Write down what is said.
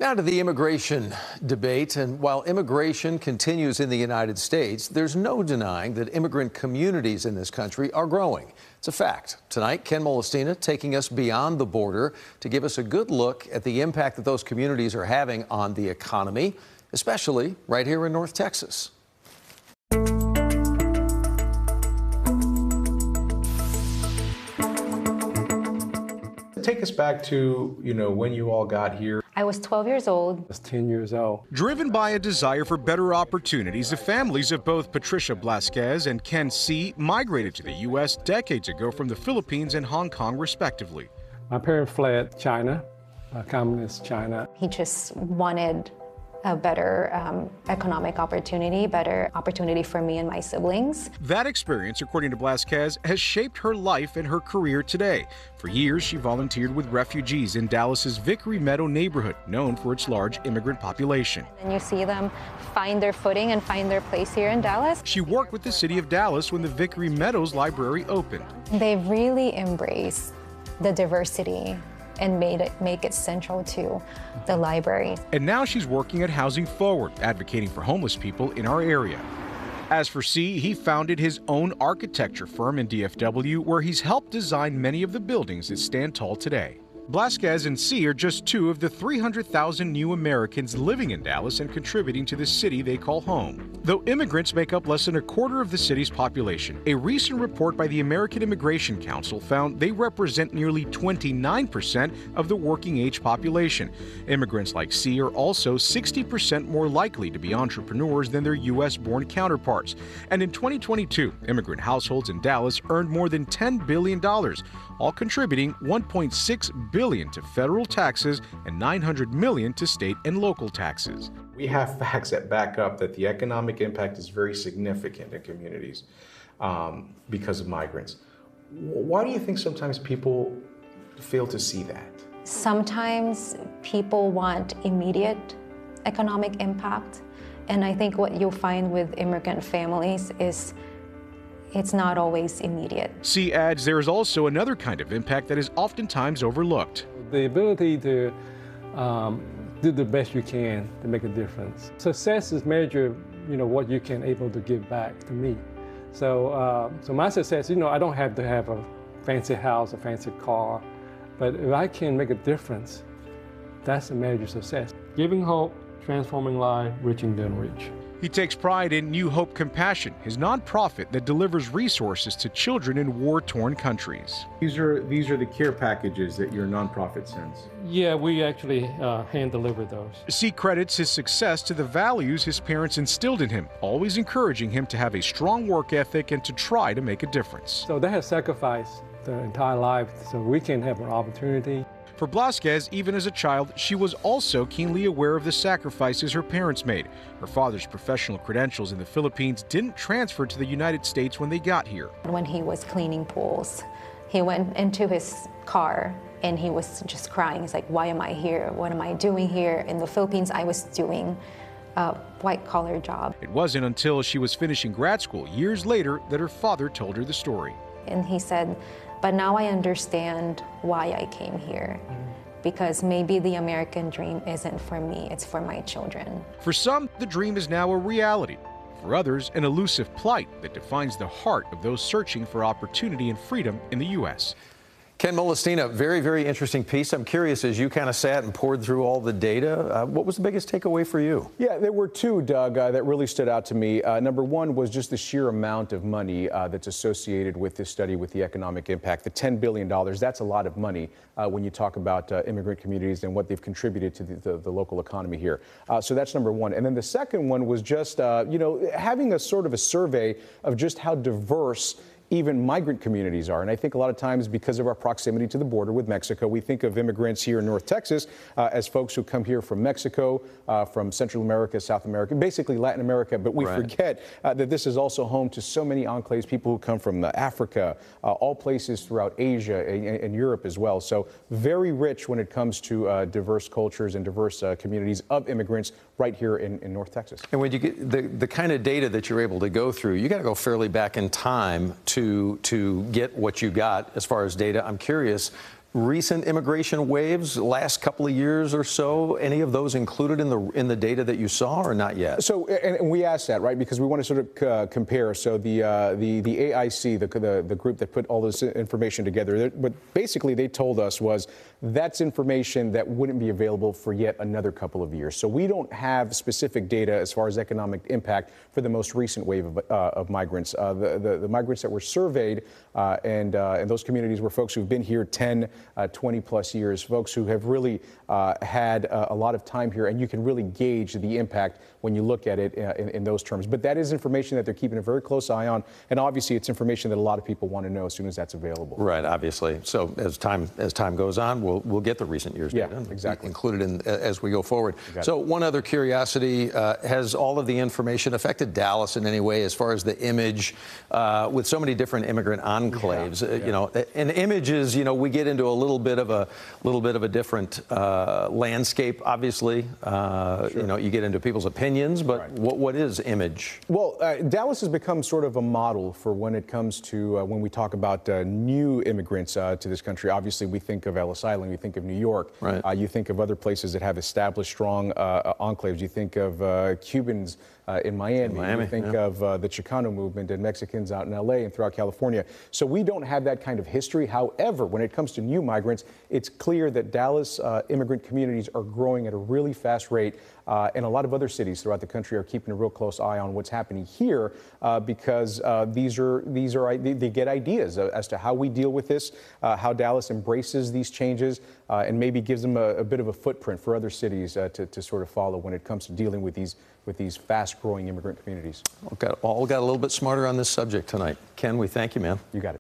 Now to the immigration debate, and while immigration continues in the United States, there's no denying that immigrant communities in this country are growing. It's a fact. Tonight, Ken Molestina taking us beyond the border to give us a good look at the impact that those communities are having on the economy, especially right here in North Texas. Take us back to, when you all got here. I was 12 years old. I was 10 years old. Driven by a desire for better opportunities, the families of both Patricia Blasquez and Ken C. migrated to the U.S. decades ago from the Philippines and Hong Kong, respectively. My parents fled China, communist China. He just wanted a better economic opportunity, better opportunity for me and my siblings. That experience, according to Blasquez, has shaped her life and her career today. For years, she volunteered with refugees in Dallas's Vickery Meadow neighborhood, known for its large immigrant population. And you see them find their footing and find their place here in Dallas. She worked with the city of Dallas when the Vickery Meadows Library opened. They really embrace the diversity and make it central to the library. And now she's working at Housing Forward, advocating for homeless people in our area. As for C, he founded his own architecture firm in DFW, where he's helped design many of the buildings that stand tall today. Blasquez and C are just two of the 300,000 new Americans living in Dallas and contributing to the city they call home. Though immigrants make up less than a quarter of the city's population, a recent report by the American Immigration Council found they represent nearly 29% of the working-age population. Immigrants like C are also 60% more likely to be entrepreneurs than their U.S.-born counterparts. And in 2022, immigrant households in Dallas earned more than $10 billion, all contributing $1.6 billion to federal taxes and $900 million to state and local taxes. We have facts that back up that the economic impact is very significant in communities because of migrants. Why do you think sometimes people fail to see that? Sometimes people want immediate economic impact, and I think what you'll find with immigrant families is it's not always immediate. C adds there is also another kind of impact that is oftentimes overlooked. The ability to do the best you can to make a difference. Success is measured, what you can able to give back to me. So, so my success, I don't have to have a fancy house, a fancy car, but if I can make a difference, that's a measure of success. Giving hope, transforming life, reaching the unreached. He takes pride in New Hope Compassion, his nonprofit that delivers resources to children in war-torn countries. These are the care packages that your nonprofit sends. Yeah, we actually hand deliver those. C credits his success to the values his parents instilled in him, always encouraging him to have a strong work ethic and to try to make a difference. So they have sacrificed their entire life so we can have an opportunity. For Blasquez, even as a child, she was also keenly aware of the sacrifices her parents made. Her father's professional credentials in the Philippines didn't transfer to the United States when they got here. When he was cleaning pools, he went into his car and he was just crying. He's like, why am I here? What am I doing here? In the Philippines, I was doing a white-collar job. It wasn't until she was finishing grad school years later that her father told her the story. And he said, but now I understand why I came here, because maybe the American dream isn't for me, it's for my children. For some, the dream is now a reality. For others, an elusive plight that defines the heart of those searching for opportunity and freedom in the U.S. Ken Molestina, very, very interesting piece. I'm curious, as you kind of sat and poured through all the data, what was the biggest takeaway for you? Yeah, there were two, Doug, that really stood out to me. Number one was just the sheer amount of money that's associated with this study, with the economic impact. The $10 billion, that's a lot of money when you talk about immigrant communities and what they've contributed to the local economy here. So that's number one. And then the second one was just, having a sort of a survey of just how diverse even migrant communities are. And I think a lot of times, because of our proximity to the border with Mexico, we think of immigrants here in North Texas as folks who come here from Mexico, from Central America, South America, basically Latin America. But we forget that this is also home to so many enclaves, people who come from Africa, all places throughout Asia and Europe as well. So very rich when it comes to diverse cultures and diverse communities of immigrants right here in North Texas. And when you get the kind of data that you're able to go through, you got to go fairly back in time to get what you got as far as data. I'm curious, recent immigration waves, last couple of years or so, any of those included in the data that you saw, or not yet? So, and we asked that, right, because we want to sort of compare. So the AIC, the group that put all this information together, what basically they told us was that's information that wouldn't be available for yet another couple of years. So we don't have specific data as far as economic impact for the most recent wave of migrants. The migrants that were surveyed and those communities were folks who've been here 10, 20 plus years, folks who have really had a lot of time here, and you can really gauge the impact when you look at it in those terms. But that is information that they're keeping a very close eye on, and obviously it's information that a lot of people want to know as soon as that's available. Right, obviously. So as time goes on, we'll get the recent years data, exactly, included in as we go forward. So one other curiosity: has all of the information affected Dallas in any way, as far as the image, with so many different immigrant enclaves? You know, and images, you know, we get into a little bit of a different landscape. Obviously, you know, you get into people's opinions, but what is image? Well, Dallas has become sort of a model for when it comes to when we talk about new immigrants to this country. Obviously, we think of Ellis Island, we think of New York, you think of other places that have established strong enclaves. You think of Cubans in Miami. You think of the Chicano movement and Mexicans out in LA and throughout California. So we don't have that kind of history. However, when it comes to new migrants, it's clear that Dallas immigrant communities are growing at a really fast rate, and a lot of other cities throughout the country are keeping a real close eye on what's happening here because they get ideas as to how we deal with this, how Dallas embraces these changes, and maybe gives them a bit of a footprint for other cities to sort of follow when it comes to dealing with these fast-growing immigrant communities. All got a little bit smarter on this subject tonight. Ken, we thank you, man. You got it.